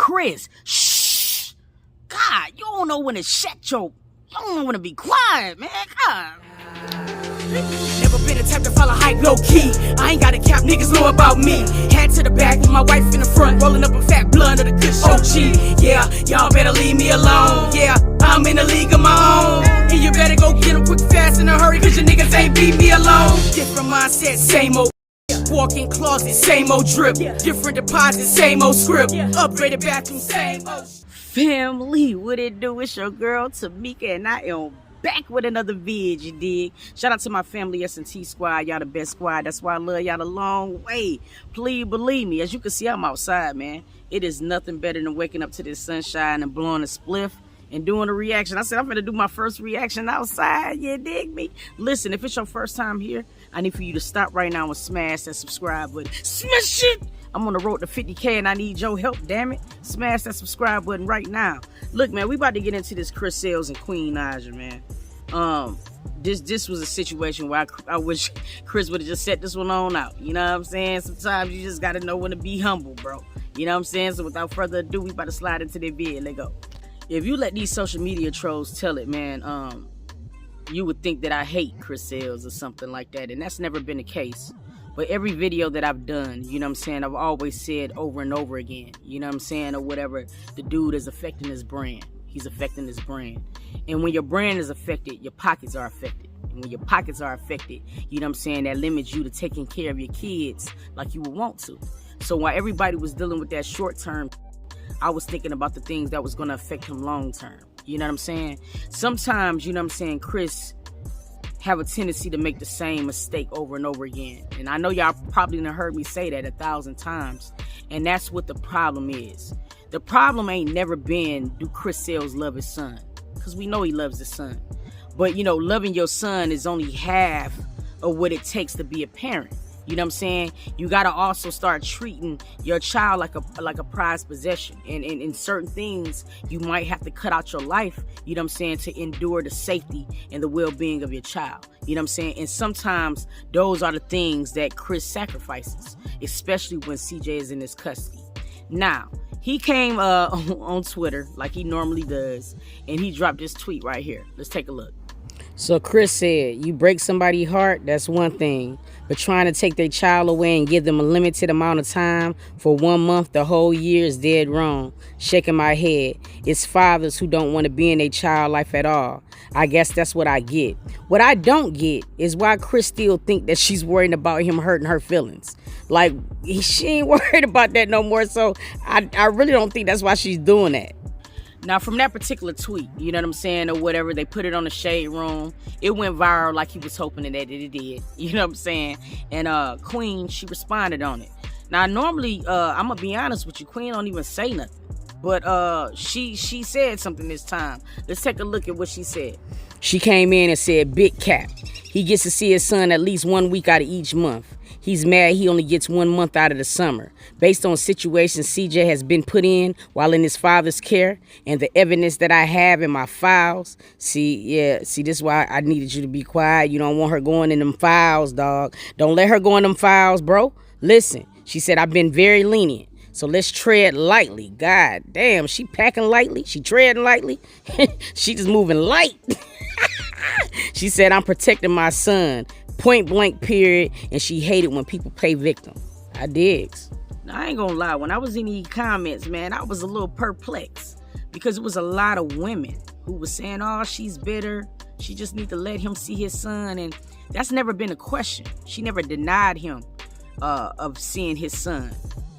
Chris, shh. God, you don't know when to shut your... You don't know when to be quiet, man. God. Never been the type to follow hype low key. I ain't got a cap, niggas know about me. Head to the back with my wife in the front, rolling up a fat blunt of the kush OG. Yeah, y'all better leave me alone. Yeah, I'm in a league of my own. And you better go get them quick, fast, in a hurry, cause your niggas ain't beat me alone. Different mindset, same old. Walk-in closet, same old drip. Different deposits, same old script. Upgraded bathroom, same old. Family, what it do? It's your girl Tamika, and I am back with another vid, you dig? Shout out to my family S&T squad. Y'all the best squad. That's why I love y'all a long way. Please believe me. As you can see, I'm outside, man. It is nothing better than waking up to this sunshine and blowing a spliff and doing a reaction. I said I'm gonna do my first reaction outside. You dig me? Listen, if it's your first time here, I need for you to stop right now and smash that subscribe button. Smash it! I'm on the road to 50K and I need your help, damn it. Smash that subscribe button right now. Look, man, we about to get into this Chris Sails and Queen Naija, man. This was a situation where I wish Chris would have just set this one on out. You know what I'm saying? Sometimes you just gotta know when to be humble, bro. You know what I'm saying? So without further ado, we about to slide into the vid. Let go. If you let these social media trolls tell it, man, you would think that I hate Chris Sails or something like that, and that's never been the case. But every video that I've done, you know what I'm saying, I've always said over and over again, you know what I'm saying, or whatever, the dude is affecting his brand. He's affecting his brand. And when your brand is affected, your pockets are affected. And when your pockets are affected, you know what I'm saying, that limits you to taking care of your kids like you would want to. So while everybody was dealing with that short term, I was thinking about the things that was going to affect him long term. You know what I'm saying? Sometimes, you know what I'm saying, Chris have a tendency to make the same mistake over and over again. And I know y'all probably done heard me say that 1,000 times. And that's what the problem is. The problem ain't never been, do Chris Sails love his son? Because we know he loves his son. But, you know, loving your son is only half of what it takes to be a parent. You know what I'm saying? You got to also start treating your child like a prized possession. And in certain things, you might have to cut out your life, you know what I'm saying, to endure the safety and the well-being of your child. You know what I'm saying? And sometimes those are the things that Chris sacrifices, especially when CJ is in his custody. Now, he came on Twitter like he normally does, and he dropped this tweet right here. Let's take a look. So Chris said, you break somebody's heart, that's one thing. But trying to take their child away and give them a limited amount of time for 1 month, the whole year is dead wrong. Shaking my head. It's fathers who don't want to be in their child life at all. I guess that's what I get. What I don't get is why Chris still think that she's worried about him hurting her feelings. Like, she ain't worried about that no more. So I really don't think that's why she's doing that. Now, from that particular tweet, you know what I'm saying, or whatever, they put it on the Shade Room. It went viral like he was hoping that it did. You know what I'm saying? And Queen, she responded on it. Now, normally, I'm going to be honest with you, Queen don't even say nothing. But she said something this time. Let's take a look at what she said. She came in and said, big cap. He gets to see his son at least 1 week out of each month. He's mad he only gets 1 month out of the summer. Based on situations CJ has been put in while in his father's care and the evidence that I have in my files. See, this is why I needed you to be quiet. You don't want her going in them files, dog. Don't let her go in them files, bro. Listen, she said, I've been very lenient. So let's tread lightly. God damn, she packing lightly. She treading lightly. She just moving light. She said, I'm protecting my son. Point blank period. And she hated when people play victim. I digs. Now, I ain't gonna lie. When I was in these comments, man, I was a little perplexed. Because it was a lot of women who was saying, oh, she's bitter. She just need to let him see his son. And that's never been a question. She never denied him of seeing his son.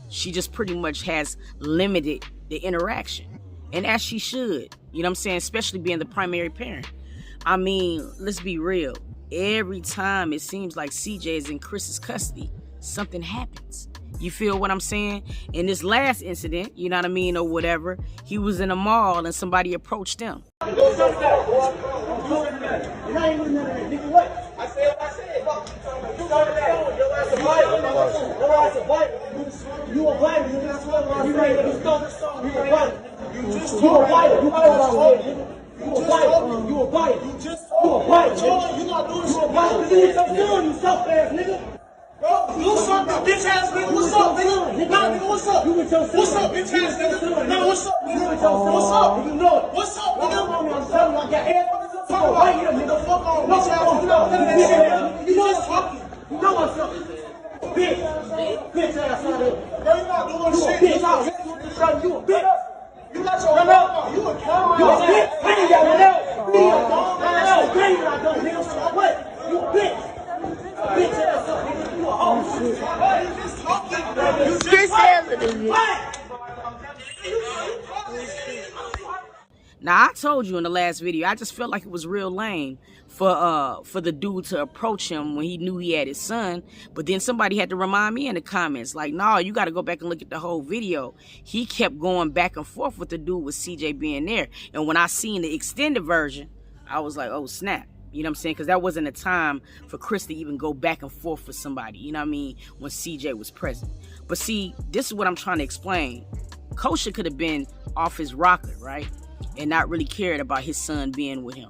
She just pretty much has limited the interaction. And as she should. You know what I'm saying? Especially being the primary parent. I mean, let's be real. Every time it seems like CJ is in Chris's custody, something happens. You feel what I'm saying? In this last incident, you know what I mean, or whatever, he was in a mall and somebody approached him. Bro, you something, bitch ass nigga. What's up, nigga? Nah, nigga, what's up? What's up, bitch ass nigga? Nah, What's up? You know it. What's up, nigga? I'm telling you, I got ass. Talk right here, nigga. Fuck on. You know what's talking. You know what's up. Bitch ass out there. Bro, you not doing shit. You a bitch. You got your mouth. You a coward. You a bitch. I ain't got no. Me a dog. I don't, nigga. So what? You a bitch. Bitch ass up, nigga. You a hoe. You just talking. Now, I told you in the last video, I just felt like it was real lame for the dude to approach him when he knew he had his son. But then somebody had to remind me in the comments, like, no, you got to go back and look at the whole video. He kept going back and forth with the dude with CJ being there. And when I seen the extended version, I was like, oh, snap. You know what I'm saying? Because that wasn't a time for Chris to even go back and forth with somebody, you know what I mean, when CJ was present. But see, this is what I'm trying to explain. Kosher could have been off his rocker, right? And not really cared about his son being with him.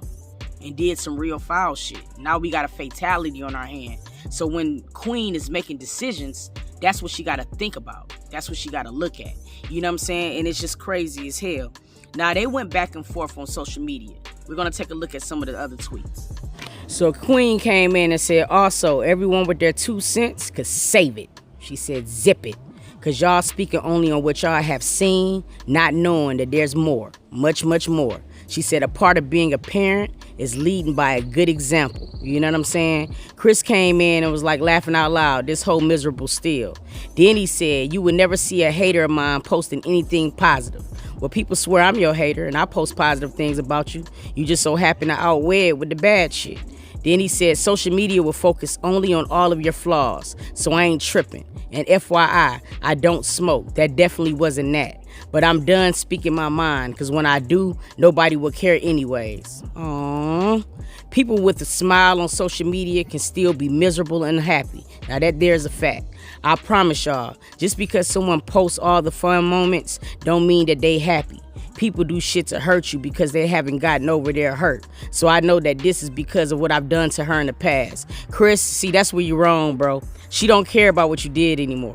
And did some real foul shit. Now we got a fatality on our hand. So when Queen is making decisions, that's what she got to think about. That's what she got to look at. You know what I'm saying? And it's just crazy as hell. Now, they went back and forth on social media. We're going to take a look at some of the other tweets. So Queen came in and said, also, everyone with their 2 cents could save it. She said, zip it. Because y'all speaking only on what y'all have seen, not knowing that there's more, much, much more. She said a part of being a parent is leading by a good example. You know what I'm saying? Chris came in and was like laughing out loud, this whole miserable still. Then he said, you would never see a hater of mine posting anything positive. Well, people swear I'm your hater and I post positive things about you. You just so happen to outweigh it with the bad shit. Then he said social media will focus only on all of your flaws, so I ain't tripping. And FYI, I don't smoke. That definitely wasn't that. But I'm done speaking my mind, because when I do, nobody will care anyways. Aww. People with a smile on social media can still be miserable and unhappy. Now that there's a fact. I promise y'all, just because someone posts all the fun moments don't mean that they happy. People do shit to hurt you because they haven't gotten over their hurt. So I know that this is because of what I've done to her in the past. Chris, see, that's where you're wrong, bro. She don't care about what you did anymore.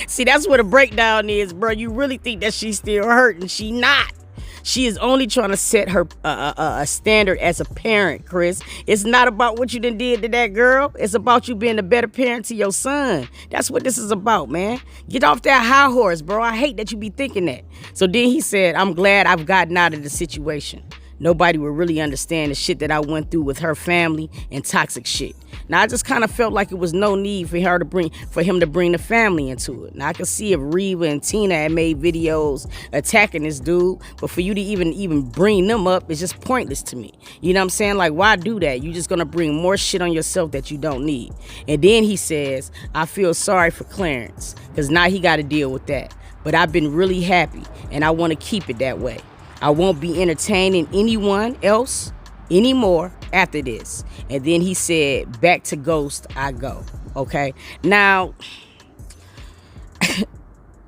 See, that's where the breakdown is, bro. You really think that she's still hurting. She not. She is only trying to set her a standard as a parent, Chris. It's not about what you done did to that girl. It's about you being a better parent to your son. That's what this is about, man. Get off that high horse, bro. I hate that you be thinking that. So then he said, I'm glad I've gotten out of the situation. Nobody would really understand the shit that I went through with her family and toxic shit. Now, I just kind of felt like it was no need for him to bring the family into it. Now, I could see if Reva and Tina had made videos attacking this dude, but for you to even bring them up is just pointless to me. You know what I'm saying? Like, why do that? You're just going to bring more shit on yourself that you don't need. And then he says, I feel sorry for Clarence, because now he got to deal with that. But I've been really happy, and I want to keep it that way. I won't be entertaining anyone else anymore after this. And then he said, back to Ghost I go. Okay. Now,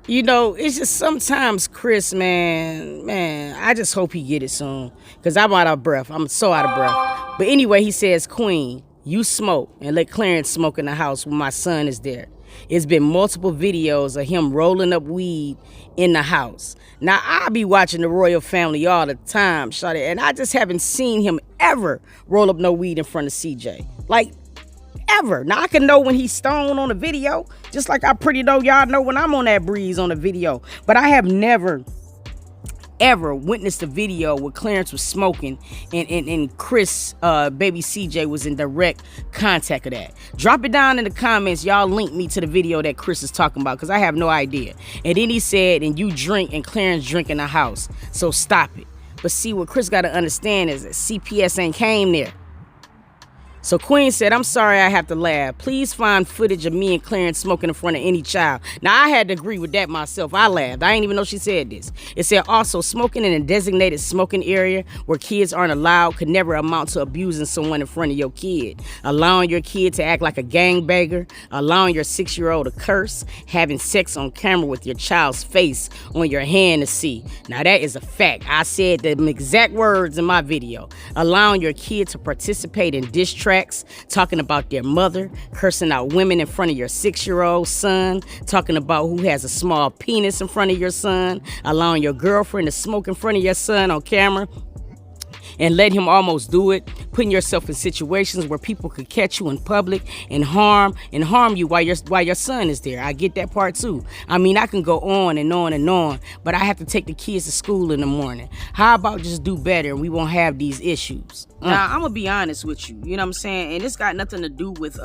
you know, it's just sometimes Chris, man, I just hope he get it soon. Because I'm out of breath. I'm so out of breath. But anyway, he says, Queen, you smoke and let Clarence smoke in the house when my son is there. It's been multiple videos of him rolling up weed in the house. Now, I be watching the royal family all the time, shawty, and I just haven't seen him ever roll up no weed in front of CJ. Like, ever. Now, I can know when he's stoned on a video, just like I pretty know y'all know when I'm on that breeze on a video. But I have never, ever witnessed a video where Clarence was smoking and Chris, baby CJ, was in direct contact of that. Drop it down in the comments. Y'all link me to the video that Chris is talking about, because I have no idea. And then he said, and you drink and Clarence drink in the house. So stop it. But see, what Chris got to understand is that CPS ain't came there. So Queen said, I'm sorry I have to laugh. Please find footage of me and Clarence smoking in front of any child. Now, I had to agree with that myself. I laughed. I didn't even know she said this. It said, also, smoking in a designated smoking area where kids aren't allowed could never amount to abusing someone in front of your kid. Allowing your kid to act like a gangbanger, allowing your 6-year-old to curse, having sex on camera with your child's face on your hand to see. Now, that is a fact. I said the exact words in my video. Allowing your kid to participate in diss track tracks, talking about their mother, cursing out women in front of your 6-year-old son, talking about who has a small penis in front of your son, allowing your girlfriend to smoke in front of your son on camera, and let him almost do it, putting yourself in situations where people could catch you in public and harm you while your son is there. I get that part too. I mean, I can go on and on and on, but I have to take the kids to school in the morning. How about just do better and we won't have these issues? Now, I'm gonna be honest with you, you know what I'm saying? And it's got nothing to do with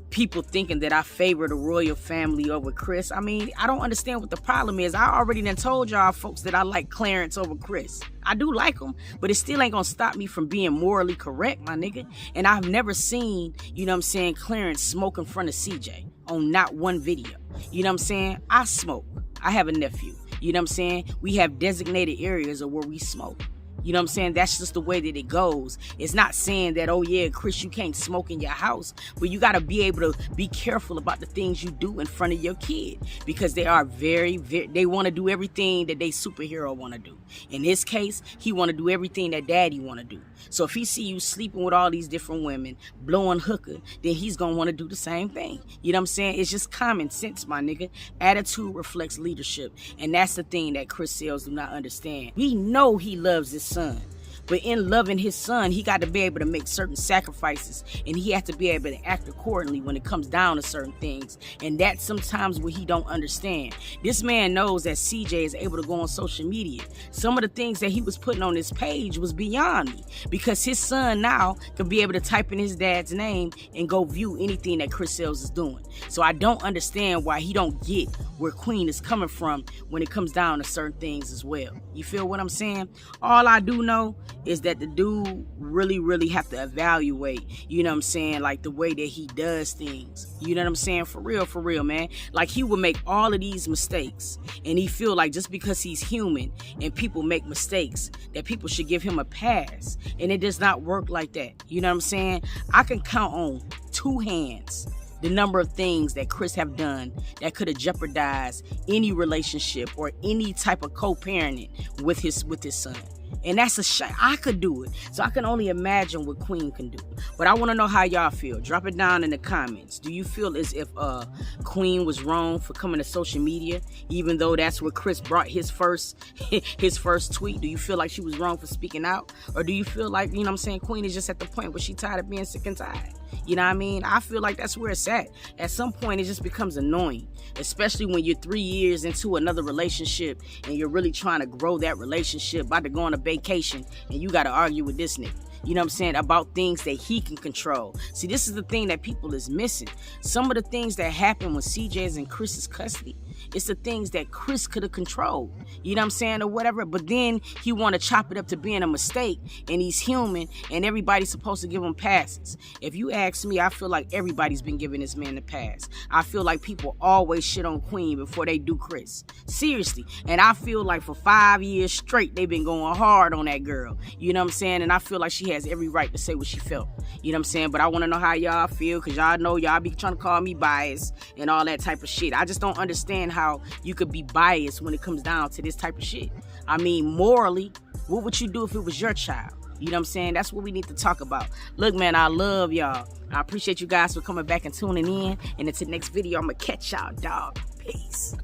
people thinking that I favor the royal family over Chris. I mean, I don't understand what the problem is. I already done told y'all folks that I like Clarence over Chris. I do like him, but it still ain't gonna stop me from being morally correct, my nigga. And I've never seen, you know what I'm saying, Clarence smoke in front of CJ on not one video. You know what I'm saying? I smoke. I have a nephew. You know what I'm saying? We have designated areas of where we smoke. You know what I'm saying? That's just the way that it goes. It's not saying that, oh yeah, Chris, you can't smoke in your house, but you got to be able to be careful about the things you do in front of your kid, because they are very, they want to do everything that they superhero want to do. In this case, he want to do everything that daddy want to do. So if he see you sleeping with all these different women, blowing hookah, then he's going to want to do the same thing. You know what I'm saying? It's just common sense, my nigga. Attitude reflects leadership. And that's the thing that Chris Sales do not understand. We know he loves his son. But in loving his son, he got to be able to make certain sacrifices, and he has to be able to act accordingly when it comes down to certain things. And that's sometimes what he don't understand. This man knows that CJ is able to go on social media. Some of the things that he was putting on his page was beyond me, because his son now can be able to type in his dad's name and go view anything that Chris Sales is doing. So I don't understand why he don't get where Queen is coming from when it comes down to certain things as well. You feel what I'm saying? All I do know is that the dude really have to evaluate, you know what I'm saying, like the way that he does things. You know what I'm saying? For real, man. Like, he would make all of these mistakes, and he feel like just because he's human and people make mistakes, that people should give him a pass. And it does not work like that. You know what I'm saying? I can count on 2 hands the number of things that Chris have done that could have jeopardized any relationship or any type of co-parenting with his son. And that's a shame. I could do it. So I can only imagine what Queen can do. But I want to know how y'all feel. Drop it down in the comments. Do you feel as if Queen was wrong for coming to social media, even though that's where Chris brought his first tweet? Do you feel like she was wrong for speaking out? Or do you feel like, you know what I'm saying, Queen is just at the point where she tired of being sick and tired? You know what I mean? I feel like that's where it's at. At some point, it just becomes annoying, especially when you're 3 years into another relationship and you're really trying to grow that relationship, about to go on a vacation, and you got to argue with this nigga. You know what I'm saying? About things that he can control. See, this is the thing that people is missing. Some of the things that happen when CJ is in Chris's custody, it's the things that Chris could have controlled. You know what I'm saying? Or whatever. But then he want to chop it up to being a mistake, and he's human, and everybody's supposed to give him passes. If you ask me, I feel like everybody's been giving this man a pass. I feel like people always shit on Queen before they do Chris. Seriously. And I feel like for 5 years straight, they've been going hard on that girl. You know what I'm saying? And I feel like she has every right to say what she felt. You know what I'm saying? But I want to know how y'all feel, because y'all know y'all be trying to call me biased and all that type of shit. I just don't understand how you could be biased when it comes down to this type of shit. I mean, morally, what would you do if it was your child? You know what I'm saying? That's what we need to talk about. Look, man, I love y'all. I appreciate you guys for coming back and tuning in. And until the next video, I'm going to catch y'all, dog. Peace.